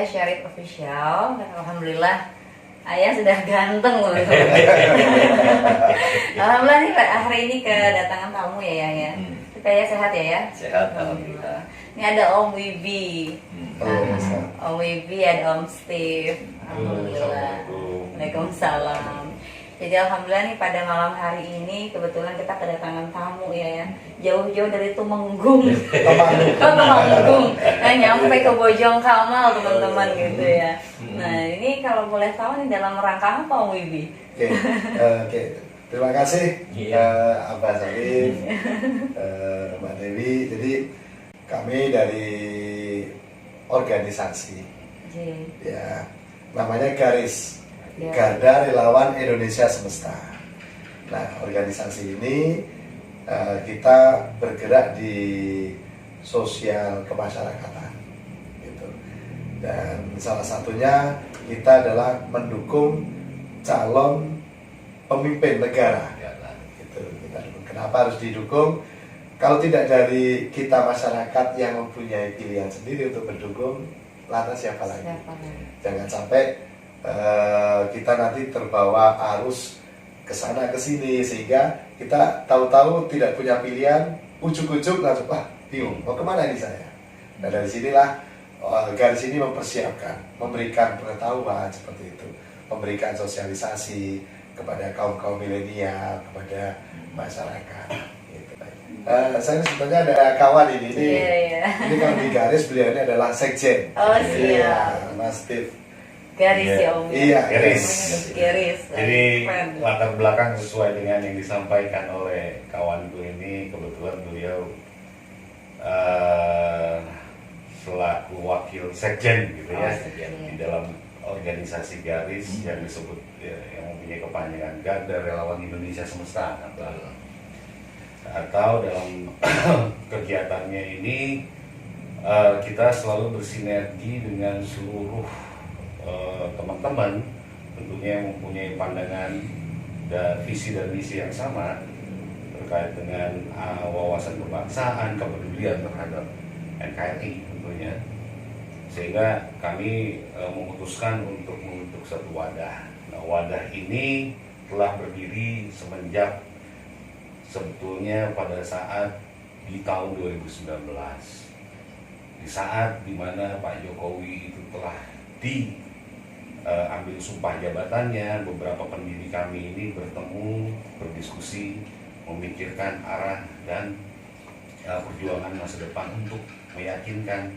Syarif Official. Dan alhamdulillah ayah sudah ganteng loh. Alhamdulillah nih hari ini kedatangan tamu ya. Kita ya sehat ya. Sehat, alhamdulillah. Ini ada Om Wibi. Om Wibi, ada Om Steve. Alhamdulillah. Waalaikumsalam. Jadi alhamdulillah nih pada malam hari ini kebetulan kita kedatangan tamu ya. Jauh-jauh dari Tumenggung. Tumenggung. Nah, nyampe ke Bojong Kamal teman-teman gitu ya. Nah, ini kalau boleh tahu nih dalam rangka apa Om Wibi? Oke. Terima kasih Abah Sarif, Mbak Dewi. Jadi kami dari organisasi ya namanya Garis, Garda Relawan Indonesia Semesta. Nah, organisasi ini kita bergerak di sosial kemasyarakatan gitu. Dan salah satunya kita adalah mendukung calon pemimpin negara gitu. Kenapa harus didukung? Kalau tidak dari kita masyarakat yang mempunyai pilihan sendiri untuk mendukung, lantas siapa lagi? Jangan sampai kita nanti terbawa arus ke sana ke sini sehingga kita tahu-tahu tidak punya pilihan, ujuk-ujuk langsung bingung mau kemana ini saya. Nah, dari sinilah Garis ini mempersiapkan, memberikan pengetahuan seperti itu, memberikan sosialisasi kepada kaum milenial, kepada masyarakat. Gitu. Saya sebetulnya ada kawan ini kalau di Garis beliau ini adalah sekjen. Oh siap. Mas Steve. Garis ya Om. Iya, Garis. Jadi latar belakang sesuai dengan yang disampaikan oleh kawanku ini, kebetulan beliau selaku wakil sekjen gitu ya di dalam organisasi Garis yang disebut yang mempunyai kepanjangan Garda Relawan Indonesia Semesta atau dalam kegiatannya ini kita selalu bersinergi dengan seluruh teman-teman tentunya yang mempunyai pandangan dan visi yang sama terkait dengan wawasan kebangsaan, kepedulian terhadap NKRI tentunya, sehingga kami memutuskan untuk membentuk satu wadah. Nah, wadah ini telah berdiri semenjak sebetulnya pada saat di tahun 2019, di saat dimana Pak Jokowi itu telah diambil sumpah jabatannya. Beberapa pendiri kami ini bertemu, berdiskusi, memikirkan arah dan perjuangan masa depan untuk meyakinkan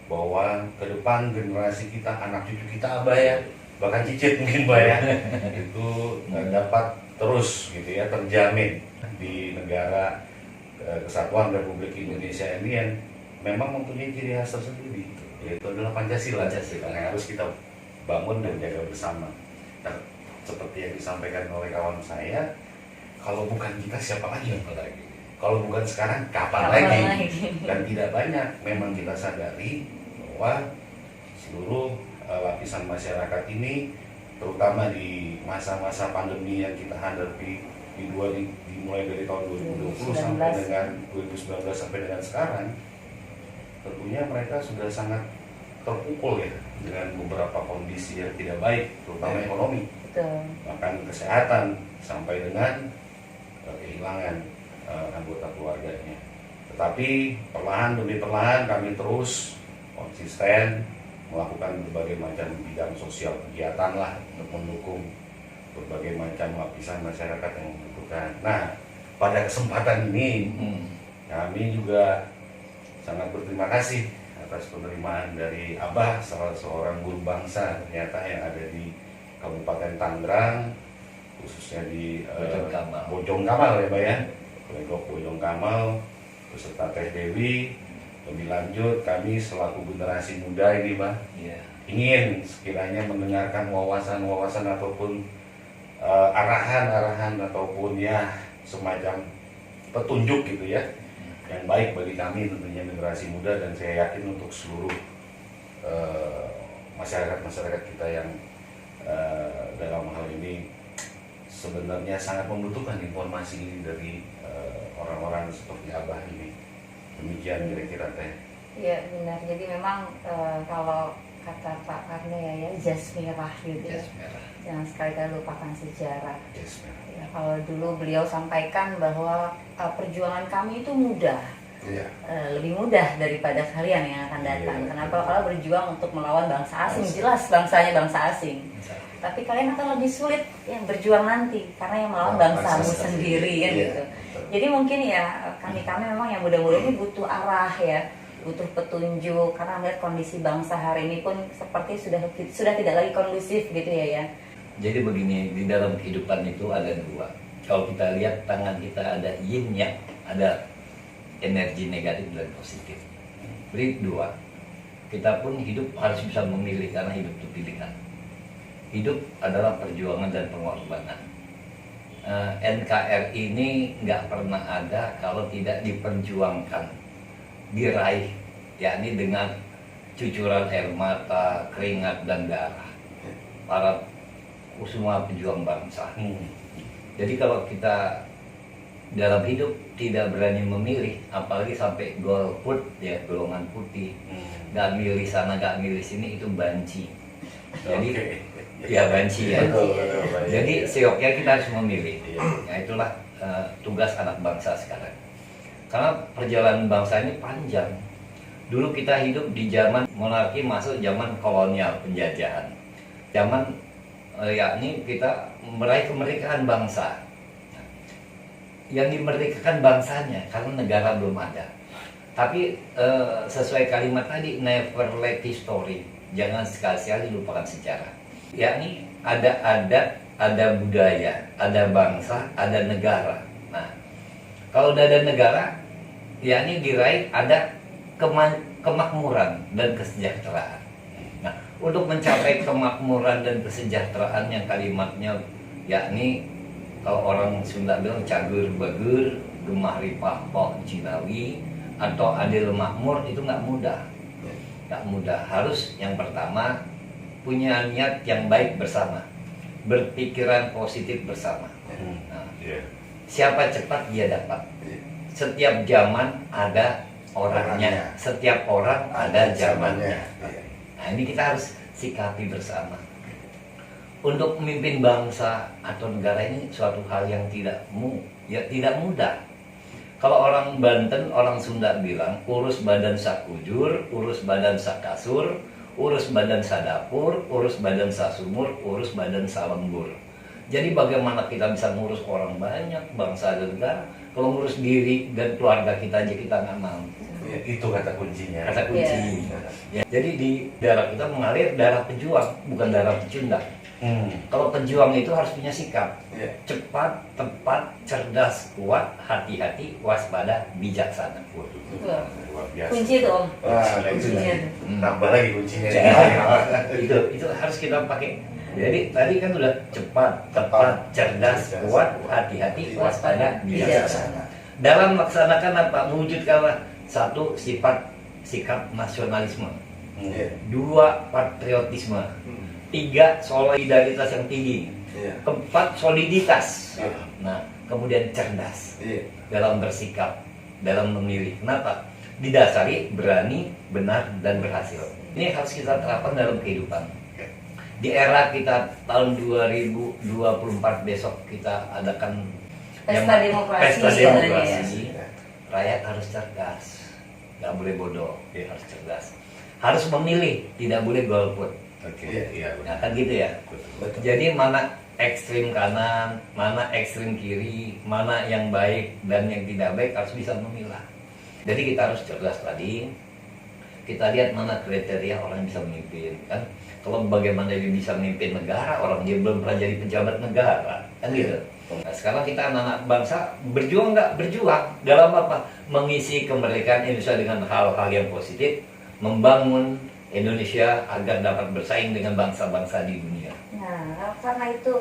bahwa ke depan generasi kita, anak cucu kita, Abah ya, bahkan cicit mungkin Mbak ya, itu dapat terus gitu ya terjamin di negara kesatuan Republik Indonesia ini yang memang mempunyai ciri khas tersendiri, yaitu adalah Pancasila yang harus kita bangun dan jaga bersama. Nah, seperti yang disampaikan oleh kawan saya, kalau bukan kita siapa lagi? Kalau bukan sekarang kapan lagi? Dan tidak banyak memang kita sadari bahwa seluruh lapisan masyarakat ini, terutama di masa-masa pandemi yang kita hadapi dimulai dari tahun 2020 sampai dengan 2019 sampai dengan sekarang, tentunya mereka sudah sangat terpukul ya dengan beberapa kondisi yang tidak baik, terutama ekonomi, bahkan kesehatan, sampai dengan kehilangan anggota keluarganya. Tetapi perlahan demi perlahan kami terus konsisten melakukan berbagai macam bidang sosial kegiatan lah untuk mendukung berbagai macam lapisan masyarakat yang membutuhkan. Nah, pada kesempatan ini kami juga sangat berterima kasih atas penerimaan dari Abah, salah seorang guru bangsa ternyata yang ada di Kabupaten Tangerang, khususnya di Bojong Kamal ya Mbak ya, Legok Bojong Kamal beserta Teh Dewi. Lebih lanjut kami selaku generasi muda ini Mbak ingin sekiranya mendengarkan wawasan-wawasan ataupun arahan-arahan ataupun ya semacam petunjuk gitu ya yang baik bagi kami tentunya generasi muda, dan saya yakin untuk seluruh masyarakat kita yang dalam hal ini sebenarnya sangat membutuhkan informasi ini dari orang-orang seperti Abah ini. Demikian kira-kira Teh. Iya benar. Jadi memang kalau kata Pak Karnia ya, jas merah gitu ya. Jas merah. Jangan sekali-kali lupakan sejarah. Jas merah. Ya, kalau dulu beliau sampaikan bahwa perjuangan kami itu mudah, Iya. lebih mudah daripada kalian yang akan datang. Iya. Kenapa? Kalau berjuang untuk melawan bangsa asing, jelas bangsanya bangsa asing. Tapi kalian akan lebih sulit yang berjuang nanti karena yang melawan bangsamu bangsa sendiri kan Iya, gitu. betul. Jadi mungkin ya kami memang yang muda-muda ini butuh arah ya, butuh petunjuk karena melihat kondisi bangsa hari ini pun seperti sudah tidak lagi kondusif gitu ya. Jadi begini, di dalam kehidupan itu ada dua. Kalau kita lihat tangan kita ada yin yang, ada energi negatif dan positif. Jadi dua. Kita pun hidup harus bisa memilih karena hidup itu pilihan. Hidup adalah perjuangan dan pengorbanan. NKRI ini nggak pernah ada kalau tidak diperjuangkan, diraih, yakni dengan cucuran air mata, keringat dan darah para semua pejuang bangsa. Jadi kalau kita dalam hidup tidak berani memilih, apalagi sampai golput ya, golongan putih, nggak milih sana nggak milih sini, itu banci. Jadi ya banci ya. Jadi seoknya kita harus memilih. Nah itulah tugas anak bangsa sekarang. Karena perjalanan bangsa ini panjang. Dulu kita hidup di zaman monarki, masuk zaman kolonial penjajahan. Zaman yakni kita meraih kemerdekaan bangsa. Yang dimerdekakan bangsanya karena negara belum ada. Tapi sesuai kalimat tadi, never let history, jangan sekali-sekali lupakan sejarah. Yakni ada budaya, ada bangsa, ada negara. Nah, kalau udah ada negara, yakni diraih ada kemakmuran dan kesejahteraan. Nah, untuk mencapai kemakmuran dan kesejahteraan yang kalimatnya yakni kalau orang Sunda bilang cagur bagur, gemah ripah poh Cinawi, atau adil makmur, itu nggak mudah. Nggak mudah. Harus yang pertama punya niat yang baik bersama, berpikiran positif bersama. Nah, siapa cepat dia dapat. Setiap zaman ada orangnya, setiap orang ada zamannya. Nah, ini kita harus sikapi bersama. Untuk memimpin bangsa atau negara ini suatu hal yang tidak mudah. Kalau orang Banten, orang Sunda bilang urus badan sakujur, urus badan sakasur, urus badan sadapur, urus badan sasumur, urus badan salembur. Jadi bagaimana kita bisa ngurus orang banyak, bangsa dan negara, kalau ngurus diri dan keluarga kita aja kita nggak mampu. Ya, itu kata kuncinya. Kata kunci. Ya, jadi di darah kita mengalir darah pejuang, bukan darah pecundang. Kalau pejuang itu harus punya sikap cepat, tepat, cerdas, kuat, hati-hati, waspada, bijaksana. Luar biasa. Kunci itu Om. Wah, Kuncinya. Tambah lagi kuncinya. itu harus kita pakai. Jadi tadi kan udah cepat, tepat, cerdas, kuat, hati-hati, waspada, bijaksana. Dalam melaksanakan apa? Mewujudkan satu sikap nasionalisme, dua patriotisme, tiga solidaritas yang tinggi, keempat soliditas. Nah, kemudian cerdas dalam bersikap, dalam memilih. Kenapa? Didasari berani, benar, dan berhasil. Ini harus kita terapkan dalam kehidupan. Di era kita tahun 2024 besok kita adakan Pesta demokrasi. Pesta demokrasi. Rakyat harus cerdas, nggak boleh bodoh, harus cerdas. Harus memilih, tidak boleh golput. Iya. Nah, kan gitu ya. Betul. Jadi mana ekstrim kanan, mana ekstrim kiri, mana yang baik dan yang tidak baik harus bisa memilah. Jadi kita harus cerdas tadi. Kita lihat mana kriteria orang yang bisa memimpin, kan? Kalau bagaimana dia bisa memimpin negara, orang dia belum pernah jadi pejabat negara, kan gitu. Nah, sekarang kita anak-anak bangsa berjuang nggak? Berjuang dalam apa? Mengisi kemerdekaan Indonesia dengan hal-hal yang positif, membangun Indonesia agar dapat bersaing dengan bangsa-bangsa di dunia. Nah, karena itu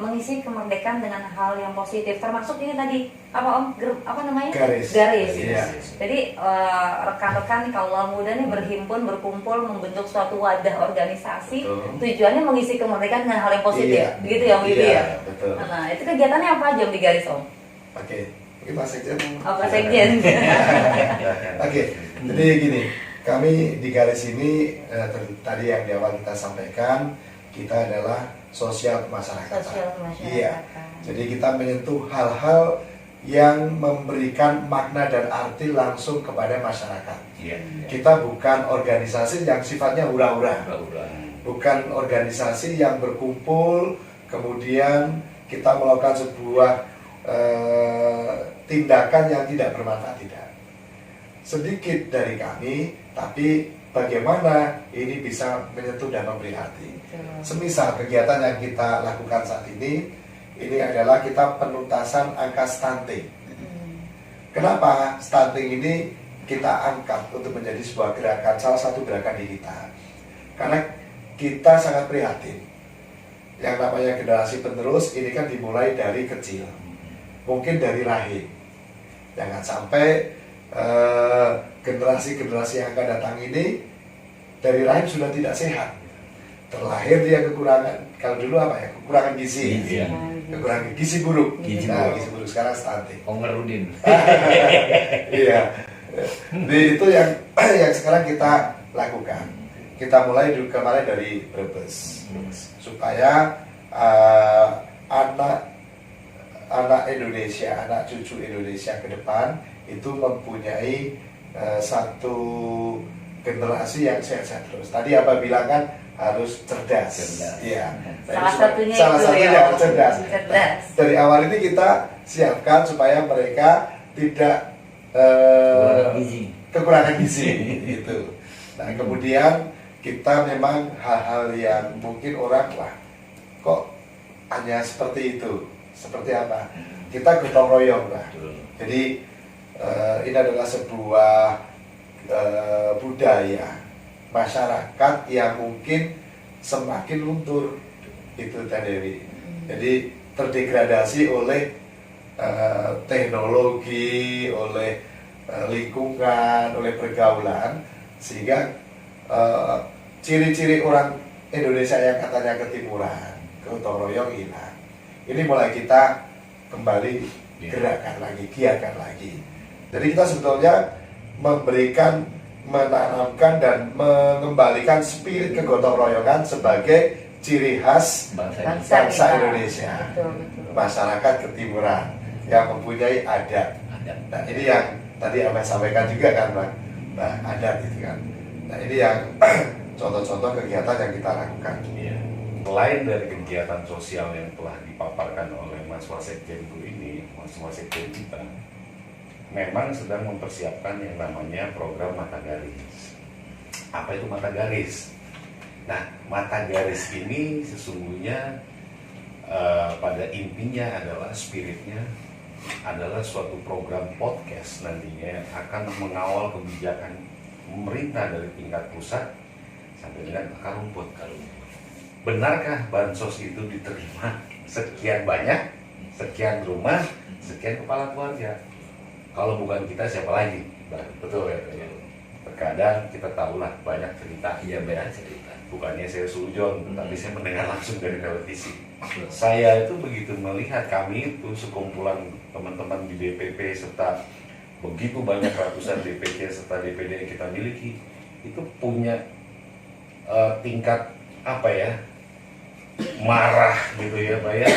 mengisi kemerdekaan dengan hal yang positif, termasuk ini tadi apa namanya? Garis. Iya. Jadi rekan-rekan kaula muda nih berhimpun, berkumpul, membentuk suatu wadah organisasi. Tujuannya mengisi kemerdekaan dengan hal yang positif, begitu ya Om Yudi ya. Betul. Nah, itu kegiatannya apa aja Om di Garis Om? Oke, Pak Sekjen. Pak Sekjen. Oke, jadi gini, Kami di garis ini tadi yang di awal kita sampaikan, kita adalah sosial kemasyarakatan. Sosial kemasyarakatan. Iya. Jadi kita menyentuh hal-hal yang memberikan makna dan arti langsung kepada masyarakat. Iya. Kita bukan organisasi yang sifatnya hura-hura. Bukan organisasi yang berkumpul kemudian kita melakukan sebuah tindakan yang tidak bermanfaat, tidak. Sedikit dari kami, tapi bagaimana ini bisa menyentuh dan memberi arti. Semisal kegiatan yang kita lakukan saat ini adalah kita penuntasan angka stunting. Kenapa stunting ini kita angkat untuk menjadi sebuah gerakan, salah satu gerakan di kita? Karena kita sangat prihatin. Yang namanya generasi penerus ini kan dimulai dari kecil, mungkin dari rahim. Jangan sampai generasi-generasi yang akan datang ini dari rahim sudah tidak sehat, terlahir dia kekurangan, kalau dulu apa ya, kekurangan gizi, kekurangan gizi buruk. Gizi buruk sekarang stunting. Pengerudin. Iya. Jadi itu yang sekarang kita lakukan. Kita mulai dulu kemarin dari Brebes, supaya anak Indonesia, anak cucu Indonesia ke depan itu mempunyai satu generasi yang sehat-sehat terus. Tadi apa bilang kan harus cerdas. Iya. Salah satunya harus cerdas. Cerdas. Dari awal ini kita siapkan supaya mereka tidak kekurangan gizi itu. Nah, kemudian kita memang hal-hal yang mungkin orang wah kok hanya seperti itu. Seperti apa? Kita gotong royong lah. Jadi ini adalah sebuah budaya masyarakat yang mungkin semakin luntur itu Dewi. Jadi terdegradasi oleh teknologi, oleh lingkungan, oleh pergaulan, sehingga ciri-ciri orang Indonesia yang katanya ketimuran, gotong royong hilang. Ini mulai kita kembali gerakan lagi, giatkan lagi. Jadi kita sebetulnya memberikan, menanamkan dan mengembalikan spirit kegotong royongan sebagai ciri khas bangsa Indonesia. Betul. Masyarakat ketimuran yang mempunyai adat. Nah, ini yang tadi Abang sampaikan juga kan, Bang. Nah, adat itu kan. Nah, ini yang contoh-contoh kegiatan yang kita lakukan. Iya. Selain dari kegiatan sosial yang telah dipaparkan oleh Mas Wasekjenku ini, Mas Wasekjen kita memang sedang mempersiapkan yang namanya program Mata Garis. Apa itu Mata Garis? Nah, Mata Garis ini sesungguhnya pada intinya adalah spiritnya adalah suatu program podcast nantinya yang akan mengawal kebijakan pemerintah dari tingkat pusat sampai dengan akar rumput. Benarkah bansos itu diterima sekian banyak, sekian rumah, sekian kepala keluarga? Kalau bukan kita siapa lagi? Betul ya. Terkadang kita tahulah banyak cerita. Iya, banyak cerita. Bukannya saya sujon, tapi saya mendengar langsung dari televisi. Saya itu begitu melihat kami itu sekumpulan teman-teman di DPP serta begitu banyak ratusan DPC serta DPD yang kita miliki itu punya tingkat apa ya, marah gitu ya Pak ya,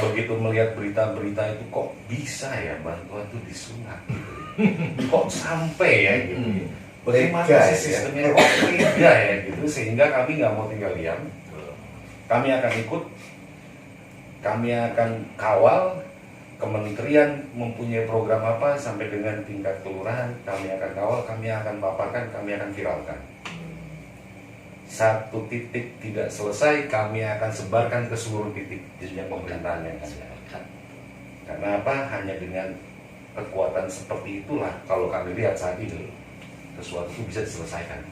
begitu melihat berita-berita itu kok bisa ya bantuan itu disunat gitu, kok sampai ya gitu, bagaimana sih sistemnya kok beda ya gitu, sehingga kami nggak mau tinggal diam, kami akan ikut, kami akan kawal. Kementerian mempunyai program apa sampai dengan tingkat kelurahan, kami akan kawal, kami akan paparkan, kami akan viralkan. Satu titik tidak selesai, kami akan sebarkan ke seluruh titik jenjang pemerintahan yang ada. Karena apa? Hanya dengan kekuatan seperti itulah kalau kami lihat saat ini sesuatu itu bisa diselesaikan.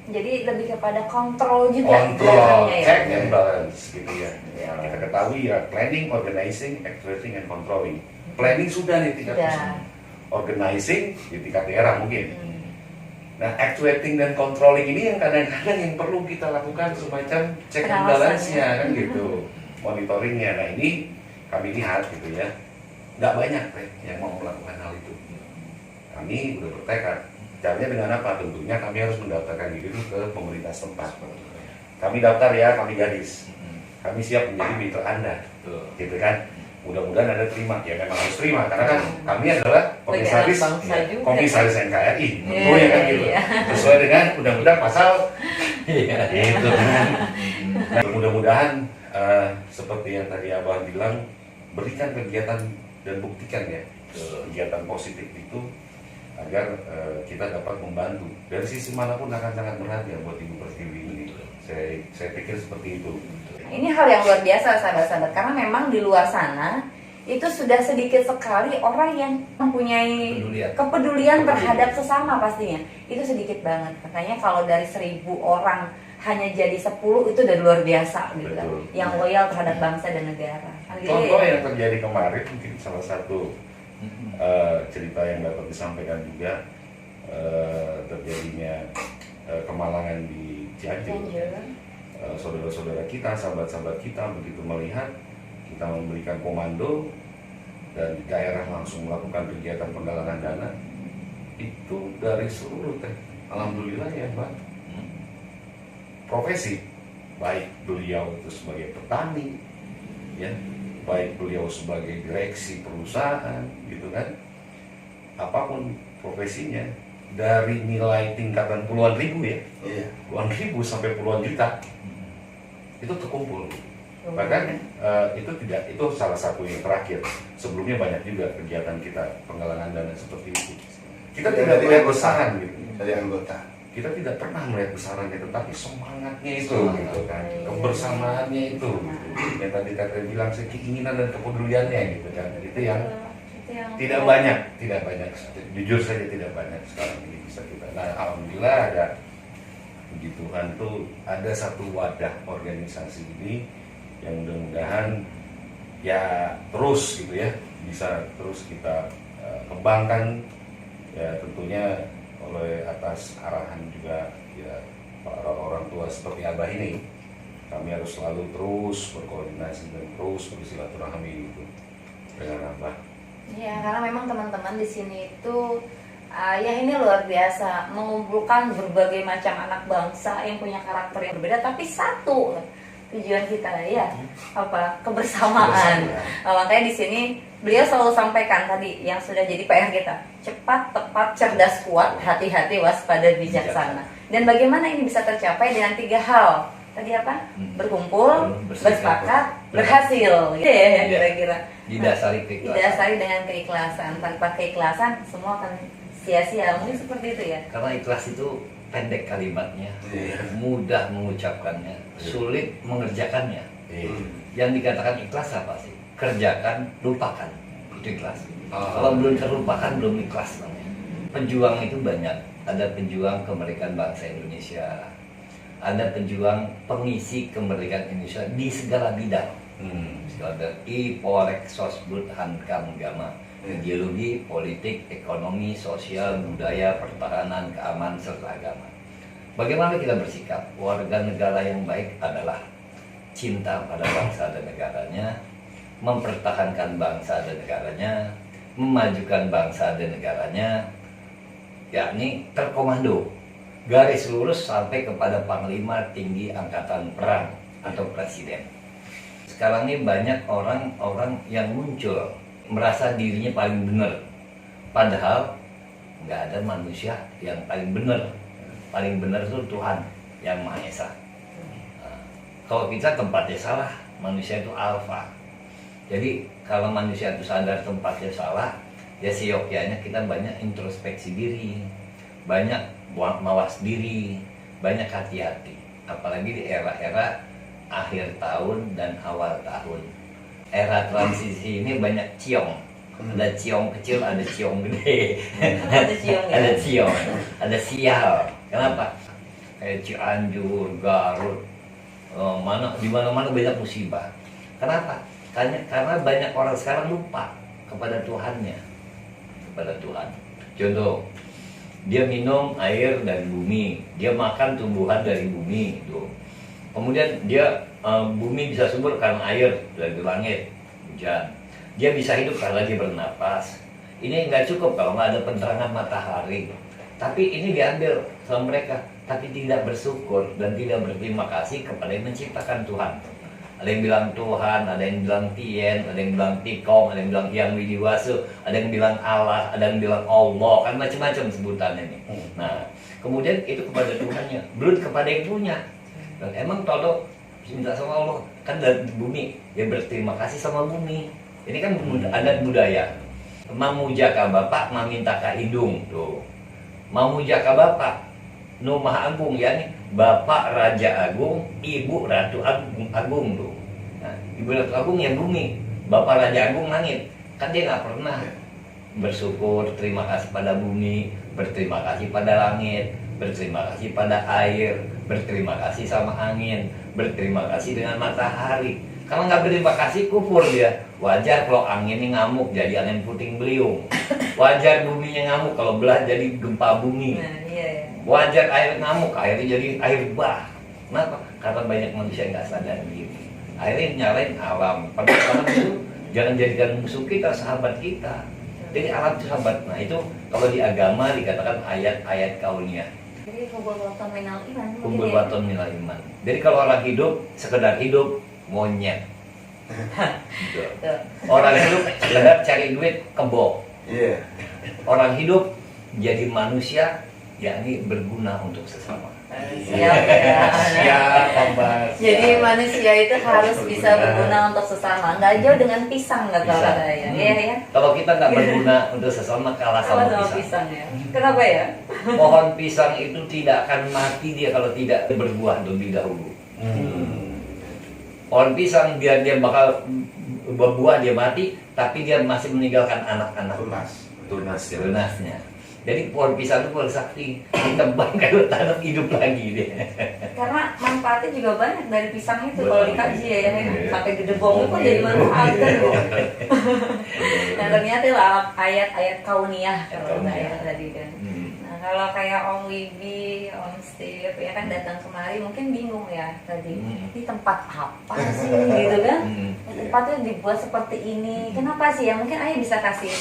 Jadi lebih kepada kontrol juga. Kontrol, ya. check and balance gitu ya. Kita ketahui ya, planning, organizing, actuating, and controlling. Planning sudah nih tingkat pusat. Organizing di tingkat daerah mungkin. Nah, actuating dan controlling ini yang kadang-kadang yang perlu kita lakukan semacam check and balance-nya kan gitu. Monitoringnya. Nah, ini kami lihat gitu ya. Nggak banyak yang mau melakukan hal itu. Kami udah bertekad Caranya dengan apa? Tentunya kami harus mendaftarkan diri dulu ke pemerintah setempat. Kami daftar ya, kami gadis. Kami siap menjadi mitra Anda, gitu kan? Mudah-mudahan Anda terima. Ya memang harus terima, karena kan kami adalah komisaris NKRI, tentunya kan gitu. Sesuai dengan undang-undang pasal itu. Nah, mudah-mudahan seperti yang tadi Abah bilang, berikan kegiatan dan buktikan ya kegiatan positif itu agar kita dapat membantu dari sisi manapun akan sangat berharga buat Ibu Pertiwi ini. Saya pikir seperti itu. Ini hal yang luar biasa sahabat-sahabat, karena memang di luar sana itu sudah sedikit sekali orang yang mempunyai kepedulian terhadap sesama pastinya. Itu sedikit banget. Katanya kalau dari 1.000 orang hanya jadi 10 itu udah luar biasa gitu kan. Yang loyal terhadap bangsa dan negara. Contoh yang terjadi kemarin mungkin salah satu cerita yang dapat disampaikan juga terjadinya kemalangan di Cianjur. Saudara-saudara kita, sahabat-sahabat kita begitu melihat kita memberikan komando dan di daerah langsung melakukan kegiatan penggalangan dana itu dari seluruh alhamdulillah ya Mbak profesi, baik beliau itu sebagai petani ya, baik beliau sebagai direksi perusahaan gitu kan, apapun profesinya, dari nilai tingkatan puluhan ribu ya, puluhan ribu sampai puluhan juta itu terkumpul. Bahkan itu salah satu yang terakhir. Sebelumnya banyak juga kegiatan kita penggalangan dana seperti itu. Kita tidak melihat besaran gitu. Dari anggota. Kita tidak pernah melihat besarannya, tetapi semangatnya itu, gitu kan, kebersamaannya itu, yang tadi Kak bilang, keinginan dan kepeduliannya, gitu kan, itu yang tidak banyak, jujur saja tidak banyak sekarang ini bisa kita. Nah, alhamdulillah ada, puji Tuhan tuh ada satu wadah organisasi ini yang mudah-mudahan ya terus gitu ya, bisa terus kita kembangkan ya tentunya oleh atas arahan juga ya para orang tua seperti Abah ini, kami harus selalu terus berkoordinasi dan terus bersilaturahmi gitu dengan Abah. Ya, karena memang teman-teman di sini itu ya ini luar biasa, mengumpulkan berbagai macam anak bangsa yang punya karakter yang berbeda, tapi satu tujuan kita ya apa, kebersamaan. Makanya di sini beliau selalu sampaikan tadi yang sudah jadi PR kita, cepat, tepat, cerdas, kuat, hati-hati, waspada, bijaksana. Dan bagaimana ini bisa tercapai dengan 3 hal tadi apa? Berkumpul, bersepakat, berhasil. Gitu ya kira-kira. Didasari keikhlasan. Didasari dengan keikhlasan. Tanpa keikhlasan semua akan sia-sia. Mungkin seperti itu ya. Karena ikhlas itu pendek kalimatnya, mudah mengucapkannya, sulit mengerjakannya. Yang dikatakan ikhlas apa sih? Kerjakan, lupakan, itu ikhlas. Kalau belum terlupakan, belum ikhlas namanya. Pejuang itu banyak. Ada pejuang kemerdekaan bangsa Indonesia, ada pejuang pengisi kemerdekaan Indonesia di segala bidang. I, Polek, Sosbud, Hankam, Gama, ideologi, politik, ekonomi, sosial, budaya, pertahanan, keamanan, serta agama. Bagaimana kita bersikap? Warga negara yang baik adalah cinta pada bangsa dan negaranya, mempertahankan bangsa dan negaranya, memajukan bangsa dan negaranya, yakni terkomando, garis lurus sampai kepada Panglima Tinggi Angkatan Perang atau Presiden. Sekarang ini banyak orang-orang yang muncul merasa dirinya paling benar, padahal nggak ada manusia yang paling benar. Paling benar itu Tuhan yang Maha Esa. Nah, kalau kita tempatnya salah, manusia itu alfa. Jadi kalau manusia itu sadar tempatnya salah, ya seyogyanya kita banyak introspeksi diri, banyak mawas diri, banyak hati-hati. Apalagi di era-era akhir tahun dan awal tahun. Era transisi ini banyak ciong. Ada ciong kecil, ada ciong gede. Ada ciong ya? Ada ciong, ada sial. Kenapa? Kayak Cianjur, Garut, di mana-mana banyak musibah. Kenapa? Karena banyak orang sekarang lupa kepada Tuhannya, kepada Tuhan. Contoh, dia minum air dari bumi, dia makan tumbuhan dari bumi, tuh. Kemudian dia bumi bisa subur karena air dari langit, hujan. Dia bisa hidup karena dia bernapas. Ini nggak cukup kalau nggak ada penerangan matahari. Tapi ini diambil sama mereka, tapi tidak bersyukur dan tidak berterima kasih kepada yang menciptakan Tuhan. Ada yang bilang Tuhan, ada yang bilang Tien, ada yang bilang Tikong, ada yang bilang Hyang Widiwasu, ada yang bilang Allah, ada yang bilang Allah, kan macam-macam sebutannya nih. Nah, kemudian itu kepada Tuhannya, belum kepada yang punya. Dan emang Todo minta sama Allah, kan dari bumi, dia berterima kasih sama bumi. Ini kan adat budaya. Memuja ka Bapak, meminta ka hidung tuh. Memuja ka Bapak, Nu Maha Agung, ya nih, Bapak Raja Agung, Ibu Ratu Agung tuh. Nah, Ibu Ratu Agung yang bumi, Bapak Raja Agung langit. Kan dia nggak pernah bersyukur, terima kasih pada bumi, berterima kasih pada langit, berterima kasih pada air, berterima kasih sama angin, berterima kasih dengan matahari. Kalau nggak berterima kasih, kufur dia. Wajar kalau angin ini ngamuk jadi angin puting beliung. Wajar buminya ngamuk kalau belah jadi gempa bumi. Nah, iya, iya. Wajar air ngamuk, airnya jadi air bah. Kenapa? Karena banyak manusia yang nggak sadar diri. Akhirnya nyalain alam. Padahal alam itu jangan jadikan musuh kita, sahabat kita. Jadi alam itu sahabat. Nah itu kalau di agama dikatakan ayat-ayat kauniyah. Jadi kumpul baton minal iman. Kumpul gitu ya? baton minal iman. Jadi kalau orang hidup, sekedar hidup, monyet. Gitu. Tuh. Orang hidup sekedar cari duit, kebo. Iya. Orang hidup jadi manusia, yakni berguna untuk sesama. Siap ya. Siap, Pak. Jadi manusia itu harus bisa berguna untuk sesama. Nggak jauh dengan pisang nggak tahu Pisang. ada ya. Iya ya. Kalau kita nggak berguna untuk sesama, kalah Sama sama sama pisang. pisang ya. Kenapa ya? Pohon pisang itu tidak akan mati dia kalau tidak berbuah terlebih dahulu. Pohon pisang dia bakal berbuah, dia mati, tapi dia masih meninggalkan anak-anak Tunas ya. lunasnya. Jadi pohon pisang itu pohon sakti, ditebang kalau tanam hidup lagi dia. Karena manfaatnya juga banyak dari pisang itu Betul. kalau dikaji ya, ya. Iya. Sampai gede bongnya pun jadi manfaat kan. Nah ternyata lah ayat-ayat kauniyah kalau Kauniyah. saya tadi kan. Nah kalau kayak Om Wibi, Om Steve ya kan datang kemari mungkin bingung ya tadi. Ini tempat apa sih gitu kan? Tempatnya dibuat seperti ini. Kenapa sih ya? Mungkin Ayah bisa kasih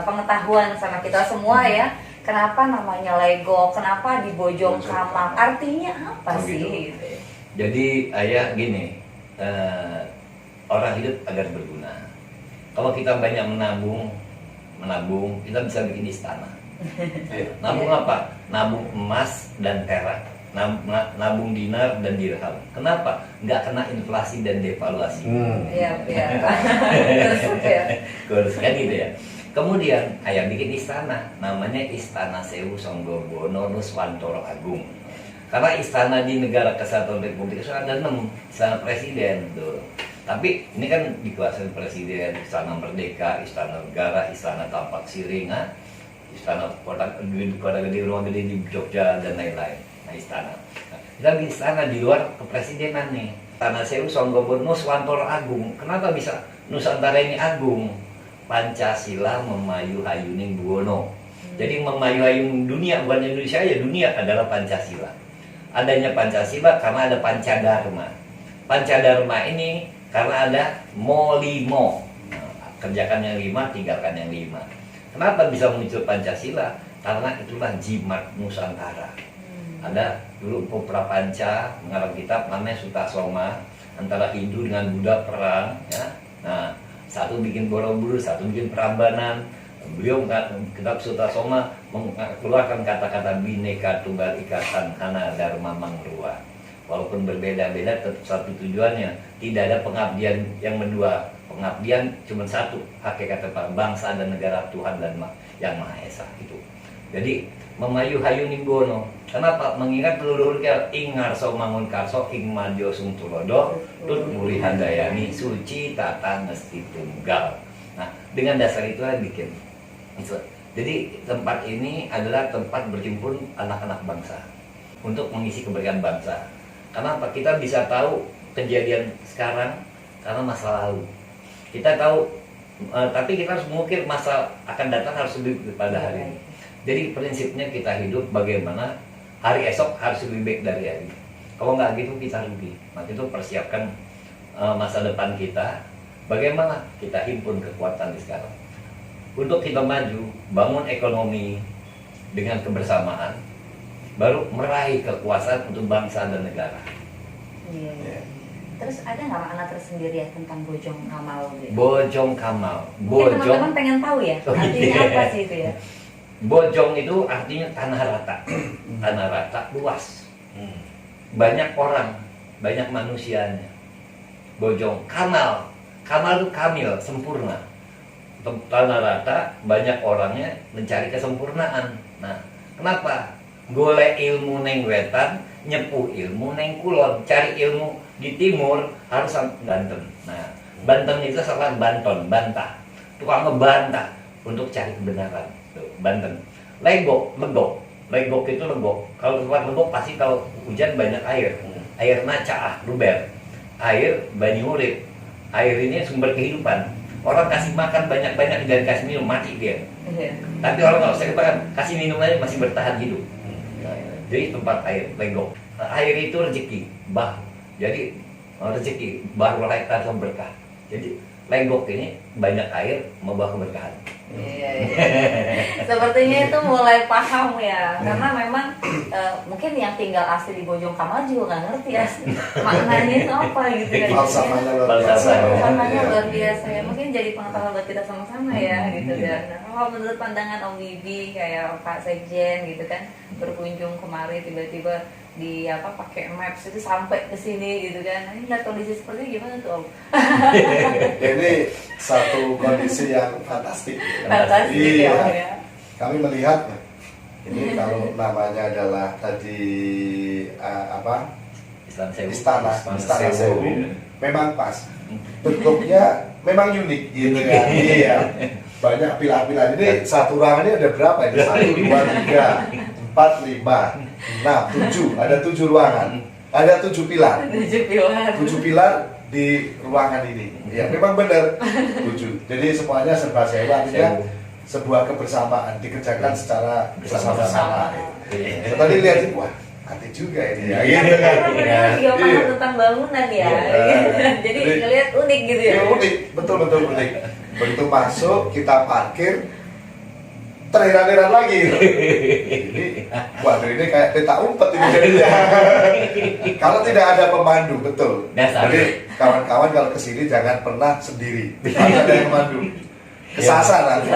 pengetahuan sama kita semua ya. Kenapa namanya Lego? Kenapa di Bojong Kamang? Artinya apa Oh, sih? gitu. Gitu. Jadi ayah gini, orang hidup agar berguna. Kalau kita banyak menabung, kita bisa bikin istana. Nabung apa? Nabung emas dan perak. Nabung dinar dan dirham. Kenapa? Nggak kena inflasi dan devaluasi. Iya, iya. Terus ya. Kurus kan gitu ya. Kemudian ayah bikin istana, namanya Istana Sewu Songgobono Nuswantoro Agung. Karena istana di negara kesatuan Republik Indonesia ada 6 istana presiden tuh. Tapi ini kan dikuasai presiden, Istana Merdeka, Istana Negara, Istana Tampak Siring, Istana Kota Gede, Ruang Gede di Jogja dan lain-lain. Nah istana. Nah, kita bikin istana di luar kepresidenan nih. Istana Sewu Songgobono Nuswantoro Agung. Kenapa bisa Nusantara ini agung? Pancasila memayu-hayuning buwono. Jadi memayu-hayung dunia, bukan Indonesia ya, dunia adalah Pancasila. Adanya Pancasila karena ada Pancadharma. Pancadharma ini karena ada molimo. Nah, kerjakan yang 5, tinggalkan yang 5. Kenapa bisa muncul Pancasila? Karena itulah jimat Nusantara. Ada dulu Puprapanca mengarang kitab namanya Sutasoma, antara Hindu dengan Buddha perang ya. Nah, satu bikin Borobudur, satu bikin Prambanan. Beliau kitab Sutasoma mengeluarkan kata-kata Bhinneka Tunggal Ika Tadhana Dharma Mangrua. Walaupun berbeda-beda tetap satu tujuannya. Tidak ada pengabdian yang mendua. Pengabdian cuma satu, hakikatnya bangsa dan negara Tuhan dan Yang Maha Esa itu. Jadi memayu hayuning bono. Kenapa? Mengingat leluhur kita ing ngarso mangun karso ing madya sung tulodo tut muli handayani suci tata mesti tunggal. Nah, dengan dasar itu bikin. Jadi tempat ini adalah tempat berhimpun anak-anak bangsa untuk mengisi keberkahan bangsa. Kenapa? Kita bisa tahu kejadian sekarang karena masa lalu. Kita tahu, tapi kita harus mengukir masa akan datang harus lebih pada hari ini. Jadi prinsipnya kita hidup bagaimana hari esok harus lebih baik dari hari ini. Kalau nggak gitu kita rugi. Maka itu persiapkan masa depan kita. Bagaimana kita himpun kekuatan di sekarang. Untuk kita maju, bangun ekonomi, dengan kebersamaan baru meraih kekuasaan untuk bangsa dan negara. Iya. Terus ada nggak makna tersendiri ya tentang Bojong Kamal gitu? Bojong Kamal. Mungkin teman-teman pengen tahu ya, Oh, artinya iya. apa sih itu ya? Bojong itu artinya tanah rata. Tanah rata luas. Banyak orang, banyak manusianya. Bojong Kamal. Kamal itu kamil, sempurna. Tanah rata, banyak orangnya mencari kesempurnaan. Nah, kenapa? Golek ilmu neng wetan, nyepuh ilmu neng kulon. Cari ilmu di timur harus Banten. Nah, Banten itu salah Banton, bantah. Tukang ngebantah untuk cari kebenaran. Tuh, Banten. Legok, legok. Legok itu legok. Kalau tempat legok pasti kalau hujan banyak air. Air nacaah, luber. Air banyu urip. Air ini sumber kehidupan. Orang kasih makan banyak-banyak dan kasih minum mati dia. Tapi orang nggak usah makan, kasih minum aja masih bertahan hidup. Jadi tempat air legok. Air itu rezeki, bah. Jadi rezeki baru lahir berkah. Jadi legok ini banyak air membawa keberkahan. Iya, sepertinya itu mulai paham ya, karena memang mungkin yang tinggal asli di Bojong Kamal juga nggak ngerti ya maknanya itu apa gitu kan. Falsafahnya luar biasa. Falsafahnya luar biasa ya, mungkin jadi pengetahuan buat kita sama-sama ya gitu kan. Nah, kalau menurut pandangan Om Wibi kayak Pak Sekjen gitu kan, berkunjung kemari tiba-tiba di pakai maps itu sampai ke sini gitu kan. Nah, ini lihat kondisi seperti ini gimana tuh Om? Ini satu kondisi yang fantastik. Fantastik ya Om ya. Kami melihat ini kalau namanya adalah tadi Istana Sewu, memang pas. Bentuknya memang unik gitu ya. Iya. Banyak pilar-pilar. Ini satu ruangan ini ada berapa ini? 1, 2, 3, 4, 5, 6, 7. Ada 7 ruangan. Ada 7 pilar. 7 pilar. 7 pilar di ruangan ini. Ya, memang benar 7. Jadi semuanya serba sewa, artinya sebuah kebersamaan dikerjakan secara bersama-sama. Tadi lihat ini, wah, hati juga ini ya. Gitu kan. Karena juga paham tentang bangunan ya. Jadi ngelihat unik gitu ya. Ya, unik, betul-betul unik. Begitu masuk, kita parkir, terheran-heran lagi. Ini, waduh ini kayak peta umpet ini jadinya. Kalau tidak ada pemandu, betul. Jadi kawan-kawan kalau kesini jangan pernah sendiri, harus ada yang memandu. Kesasar nanti.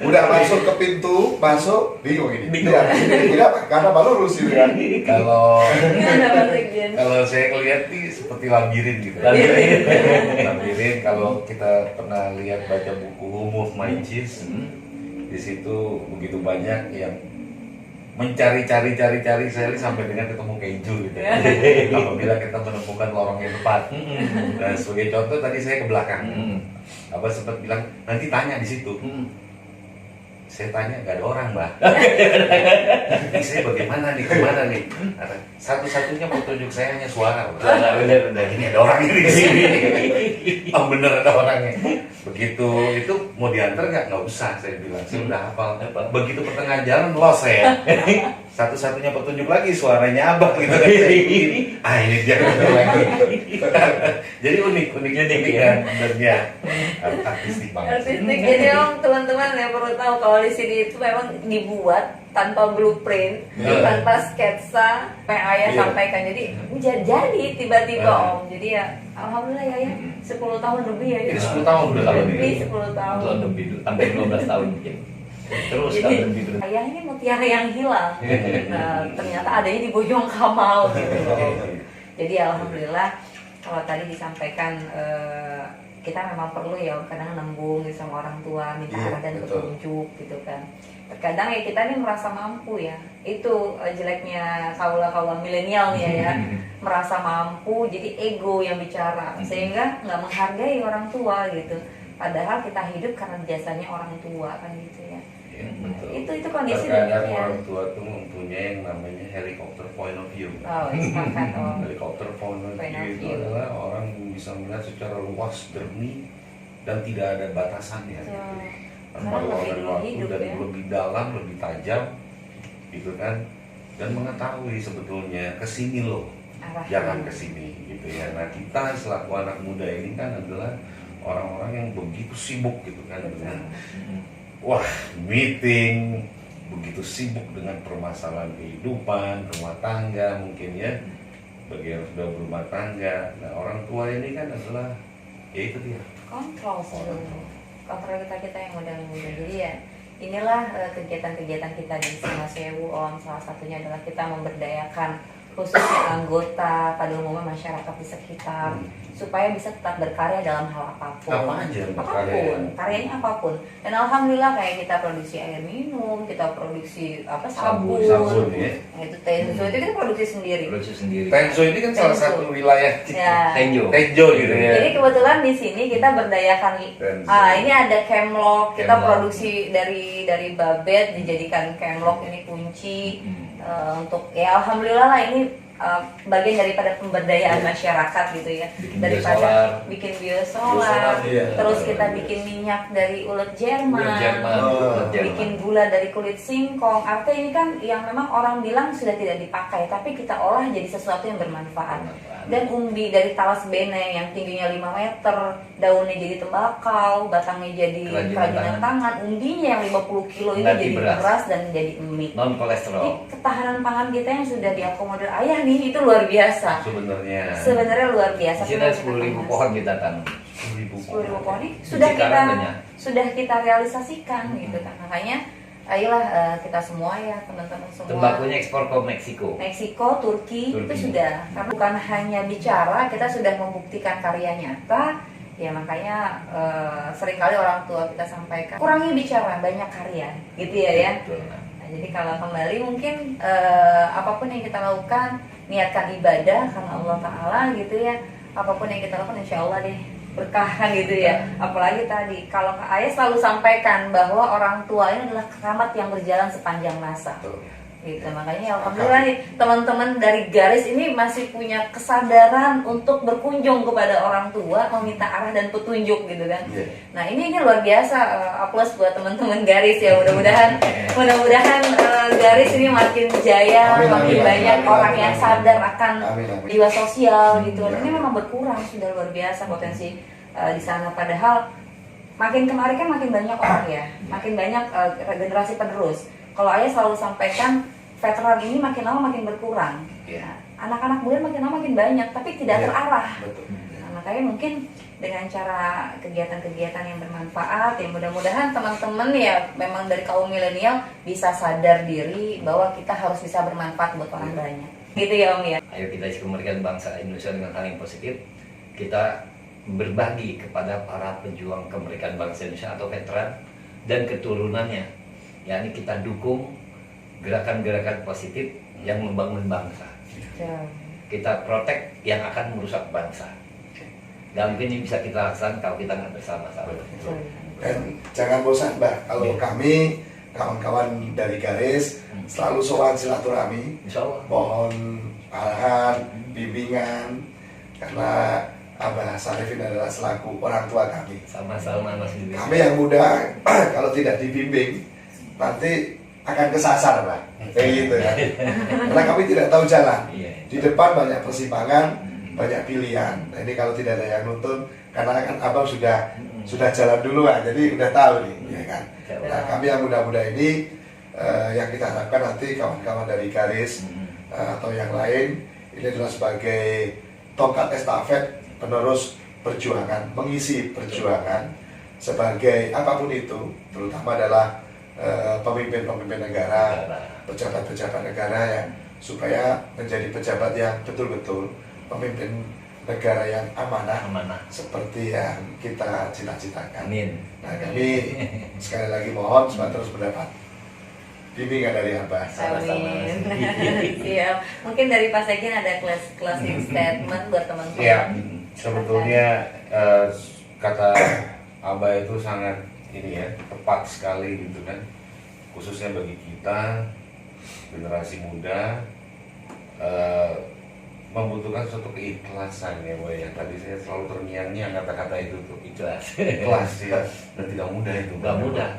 Udah masuk ke pintu, masuk bingung ini. Ini apa? Karena baru lurus gitu kan. Kalau Gimana Pak Sekjen? kalau saya ngeliat nih seperti labirin gitu. Labirin kalau kita pernah lihat baca buku Who Moved My Cheese, di situ begitu banyak yang mencari saya sampai dengan ketemu keju gitu. Apabila kita menemukan lorong yang tepat. Dan sebagai contoh tadi saya ke belakang. Abah sempat bilang nanti tanya di situ. Saya tanya nggak ada orang, Mbak. Ini saya bagaimana nih, kemana nih? Satu-satunya petunjuk saya hanya suara. Bener. Ini ada orangnya di sini. Oh bener ada orangnya. Begitu itu mau diantar nggak usah saya bilang. Saya udah hafal. Begitu pertengahan jalan los saya. Satu-satunya petunjuk lagi suaranya Abah gitu kan. Ini dia lagi. Jadi unik kan sebenarnya. Artistik banget. Artistik. Jadi teman-teman yang perlu tahu kalau di sini itu memang dibuat tanpa blueprint, tanpa sketsa yang ayah sampaikan. Jadi jadi tiba-tiba Om. Jadi ya alhamdulillah ya 10 tahun lebih ya. Ini 10 tahun udah kalau Lebih ini. 10 tahun. Lebih sampai 12 tahun mungkin. Terus Jadi lebih dulu. ayah ini mutiara yang hilang. Nah, ternyata adanya di Bojong Kamal gitu. Jadi alhamdulillah kalau tadi disampaikan kita memang perlu ya kadang nembung gitu sama orang tua, minta arah dan petunjuk gitu kan. Terkadang ya kita nih merasa mampu ya. Itu jeleknya kaula-kaula milenial nih ya. Merasa mampu jadi ego yang bicara sehingga nggak menghargai orang tua gitu. Padahal kita hidup karena jasanya orang tua kan gitu ya. Ya, betul. Itu kondisi Terkadang demikian. orang tua tuh mempunyai yang namanya helicopter point of view. Oh, sepakat Om. Helicopter point of Point of view itu view. adalah orang yang bisa melihat secara luas, jernih, dan tidak ada batasannya. So, Tanpa karena lebih lawan dulu waktu hidup dan ya. lebih dalam, lebih tajam, gitu kan, dan mengetahui sebetulnya kesini loh, Arahnya. jangan kesini, gitu ya. Nah kita selaku anak muda ini kan adalah orang-orang yang begitu sibuk gitu kan dengan wah meeting, begitu sibuk dengan permasalahan kehidupan, rumah tangga mungkin ya, bagi yang sudah berumah tangga. Nah, orang tua ini kan adalah ya itu dia, Kontrol seluruh. Kontrol kita yang muda-muda. Jadi ya inilah kegiatan-kegiatan kita di Sima Sewu Om. Salah satunya adalah kita memberdayakan khususnya anggota pada umumnya masyarakat di sekitar supaya bisa tetap berkarya dalam hal apapun. Apa aja berkarya? Karyanya apapun. Dan alhamdulillah kayak kita produksi air minum, kita produksi sabun, ya. itu Tenzo itu kita produksi sendiri. Produksi sendiri. Tenzo ini kan salah Tenzo. satu wilayah Ya. Tenjo gitu ya. Jadi kebetulan di sini kita berdayakan. Tenzo. Ini ada camlock, kita Camlock. produksi dari babet dijadikan camlock ini kunci. Untuk ya alhamdulillah lah ini bagian daripada pemberdayaan masyarakat gitu ya. Bikin Daripada biosolar. bikin Biosolar, biosolar, iya. terus kita bikin minyak dari ulet Jerman, Ulet Jerman, Oh. ulet Jerman. bikin gula dari kulit singkong. Artinya ini kan yang memang orang bilang sudah tidak dipakai, tapi kita olah jadi sesuatu yang bermanfaat. Dan umbi dari talas bene yang tingginya 5 meter, daunnya jadi tembakau, batangnya jadi kerajinan tangan, umbinya yang 50 kilo ini Ganti jadi beras. beras dan jadi mie. Non Jadi kolesterol. ketahanan pangan kita yang sudah diakomodir ayah nih itu luar biasa. Sebenarnya luar biasa. Di sini 10.000 pohon kita tanam. 10.000 pohon ini sudah Cikarang banyak. kita realisasikan gitu kan. Makanya ayolah kita semua ya teman-teman semua. Tembakunya ekspor ke Meksiko. Meksiko, Turki itu Turki. sudah. Karena bukan hanya bicara, kita sudah membuktikan karya nyata. Ya makanya seringkali orang tua kita sampaikan kurangi bicara, banyak karya, gitu ya. Betul. Nah, jadi kalau kembali mungkin apapun yang kita lakukan, niatkan ibadah karena Allah Ta'ala gitu ya. Apapun yang kita lakukan insya Allah deh berkah kan gitu ya. Apalagi tadi kalau Kak Ayah selalu sampaikan bahwa orang tua ini adalah keramat yang berjalan sepanjang masa. Gitu. Makanya alhamdulillah nih teman-teman dari Garis ini masih punya kesadaran untuk berkunjung kepada orang tua, meminta arah dan petunjuk gitu kan. Iya. Nah ini luar biasa, aplaus buat teman-teman Garis ya. Mudah-mudahan Garis ini makin jaya, Amin, makin amin, banyak amin, orang amin, yang amin. sadar akan Amin, amin. jiwa sosial gitu. Ya. Ini memang berkurang, sudah luar biasa potensi di sana. Padahal makin kemarin kan makin banyak orang ya, makin banyak generasi penerus. Kalau Ayah selalu sampaikan veteran ini makin lama makin berkurang. Iya. Anak-anak muda makin lama makin banyak, tapi tidak Iya. terarah. Betul. Nah, makanya mungkin dengan cara kegiatan-kegiatan yang bermanfaat, ya mudah-mudahan teman-teman ya memang dari kaum milenial bisa sadar diri bahwa kita harus bisa bermanfaat buat orang banyak. Gitu ya Om ya. Ayo kita isi kemerdekaan bangsa Indonesia dengan hal yang positif. Kita berbagi kepada para pejuang kemerdekaan bangsa Indonesia atau veteran dan keturunannya. yakni kita dukung gerakan-gerakan positif yang membangun bangsa. Kita protek yang akan merusak bangsa. Dan mungkin ini bisa kita laksanakan kalau kita nggak bersama-sama. Dan jangan bosan Mbak, kalau kami kawan-kawan dari Garis selalu soal silaturahmi, Insya Allah. mohon arahan, bimbingan, karena Abah Sarifin adalah selaku orang tua kami. Sama-sama Mas Bibi. Kami yang muda kalau tidak dibimbing nanti akan kesasar Mbak, kayak gitu ya. Karena kami tidak tahu jalan. Iya. Di depan banyak persimpangan, banyak pilihan. Nah, ini kalau tidak ada yang nuntun, karena kan Abang sudah jalan duluan, jadi udah tahu nih, ya kan. Nah, kami yang muda-muda ini yang kita harapkan nanti kawan-kawan dari Garis atau yang lain ini adalah sebagai tongkat estafet penerus perjuangan, mengisi perjuangan sebagai apapun itu, terutama adalah pemimpin-pemimpin negara, pejabat-pejabat negara ya, supaya menjadi pejabat yang betul-betul pemimpin negara yang amanah, seperti yang kita cita-citakan. Amin. Nah, kami sekali lagi mohon supaya terus mendapat bimbingan dari Abah. Amin. Siap. Mungkin dari Pak Sekin ada closing statement buat teman-teman. Ya, sebetulnya kata Abah itu sangat ini ya, tepat sekali gitu kan, khususnya bagi kita generasi muda membutuhkan suatu keikhlasan ya Boy. Yang tadi saya selalu terngiang-ngiang kata-kata itu tuh, ikhlas ya, dan tidak mudah itu. Nggak mudah.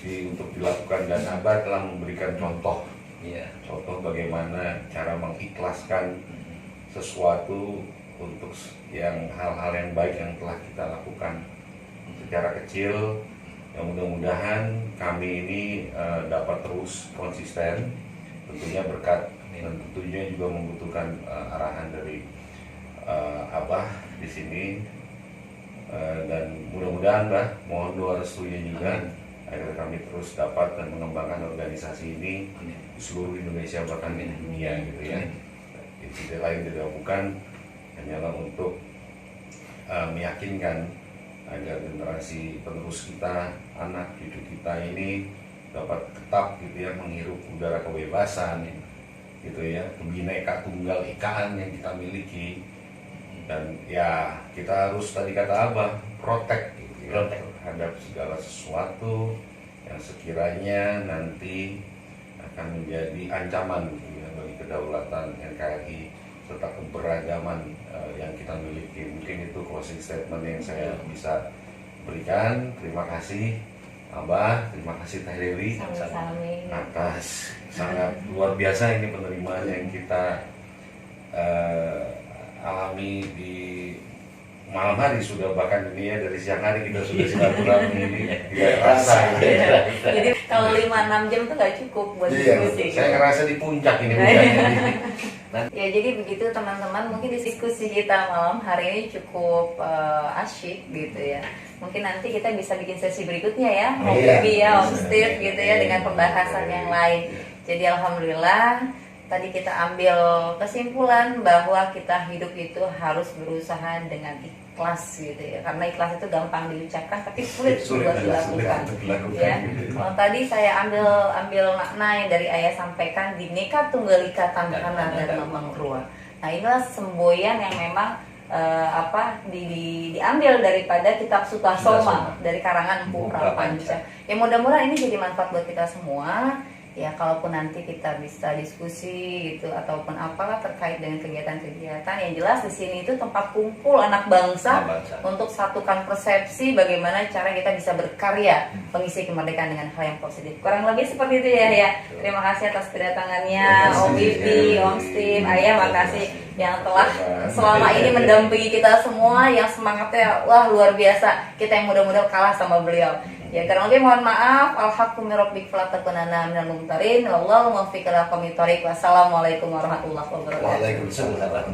Untuk dilakukan, dan Abah telah memberikan contoh. Iya. Contoh bagaimana cara mengikhlaskan sesuatu untuk yang hal-hal yang baik yang telah kita lakukan secara kecil, yang mudah-mudahan kami ini dapat terus konsisten, tentunya berkat dan tentunya juga membutuhkan arahan dari Abah di sini. Dan mudah-mudahan Mbah, mohon doa restunya juga agar kami terus dapat dan mengembangkan organisasi ini di seluruh Indonesia bahkan di dunia gitu ya. Tidak lain tidak bukan hanyalah untuk meyakinkan agar generasi penerus kita, anak cucu kita ini dapat tetap gitu ya menghirup udara kebebasan gitu ya, Bhinneka Tunggal Ikaan yang kita miliki. Dan ya kita harus, tadi kata Abah, protect gitu ya, terhadap segala sesuatu yang sekiranya nanti akan menjadi ancaman gitu ya, bagi kedaulatan NKRI serta keberagaman yang kita miliki. Mungkin itu closing statement yang saya bisa berikan. Terima kasih Abah, terima kasih Teh Dewi atas sangat luar biasa ini penerimaan yang kita alami di malam hari. Sudah bahkan ini ya dari siang hari kita sudah silaturahmi ini tidak terasa. Jadi kalau 5-6 jam tuh nggak cukup buat diskusi. Saya ngerasa di puncak ini bukannya. Ya jadi begitu teman-teman, mungkin diskusi kita malam hari ini cukup asyik gitu ya. Mungkin nanti kita bisa bikin sesi berikutnya ya, Om Steve gitu ya, dengan pembahasan yang lain. Jadi alhamdulillah tadi kita ambil kesimpulan bahwa kita hidup itu harus berusaha dengan ikhlas gitu ya, karena ikhlas itu gampang diucapkan tapi sulit buat dilakukan ya. Kalau tadi saya ambil makna yang dari ayah sampaikan, Bhinneka Tunggal Ika Tandhana Dharma Mangrua. Nah inilah semboyan yang memang diambil daripada kitab Sutta Soma dari karangan Empu Prapanca. Ya mudah-mudahan ini jadi manfaat buat kita semua. Ya kalaupun nanti kita bisa diskusi gitu ataupun apalah terkait dengan kegiatan-kegiatan, yang jelas di sini itu tempat kumpul anak bangsa untuk satukan persepsi bagaimana cara kita bisa berkarya mengisi kemerdekaan dengan hal yang positif. Kurang lebih seperti itu ya. Terima kasih atas kedatangannya Om Bibi, Om Steve, Ayah, makasih yang telah selama ini mendampingi kita semua, yang semangatnya wah luar biasa. Kita yang mudah-mudahan kalah sama beliau. Ya karena lebih mohon maaf. Al-haqqu min rabbik fala takunanna minal mumtarin. Wallahu muwaffiq ila aqwamit thoriq. Wassalamualaikum warahmatullahi wabarakatuh. Waalaikumsalam.